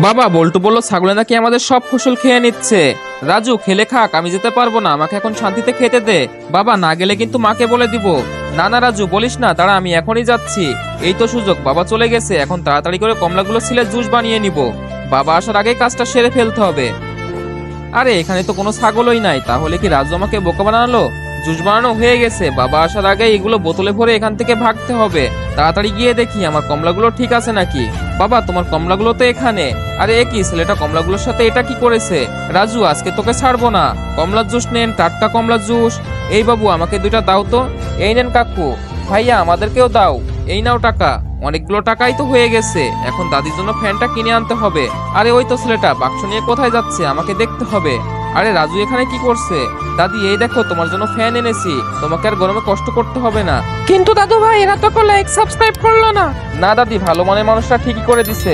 বাবা বল্টু বলল ছাগলে নাকি আমাদের সব ফসল খেয়ে নিচ্ছে। রাজু খেলে খাক, আমি যেতে পারবো না, আমাকে এখন শান্তিতে খেতে দে। বাবা না গেলে কিন্তু মাকে বলে দিব। না না রাজু বলিস না, তারা আমি এখনই যাচ্ছি। এই তো সুযোগ, বাবা চলে গেছে, এখন তাড়াতাড়ি করে কমলাগুলো ছিলে জুস বানিয়ে নিব। বাবা আসার আগে কাজটা সেরে ফেলতে হবে। আরে এখানে তো কোনো ছাগলই নাই, তাহলে কি রাজু আমাকে বোকা বানালো? জুস বানানো হয়ে গেছে, বাবা আসার আগে এগুলো বোতলে ভরে এখান থেকে ভাগতে হবে। তাড়াতাড়ি গিয়ে দেখি আমার কমলাগুলো ঠিক আছে নাকি। বাবা তোমার কমলাগুলো তো এখানে। আরে এ কি, ছেলেটা কমলাগুলোর সাথে এটা কি করেছে? রাজু আজকে তোকে ছাড়বো না। কমলার জুস নেন, টাটকা কমলার জুস। এই বাবু আমাকে দুইটা দাও তো। এই নেন কাকু। ভাইয়া আমাদেরকেও দাও। এই নাও টাকা। অনেকগুলো টাকাই তো হয়ে গেছে, এখন দাদির জন্য ফ্যানটা কিনে আনতে হবে। আরে ওই তো ছেলেটা বাক্স নিয়ে কোথায় যাচ্ছে, আমাকে দেখতে হবে। আরে রাজু এখানে কি করছে? দাদি এই দেখো তোমার জন্য ফ্যান এনেছি, তোমাকে আর গরমে কষ্ট করতে হবে না। কিন্তু দাদু ভাই, এরা তো লাইক সাবস্ক্রাইব করলো না। না দাদি, ভালো মনের মানুষরা ঠিকই করে দিছে।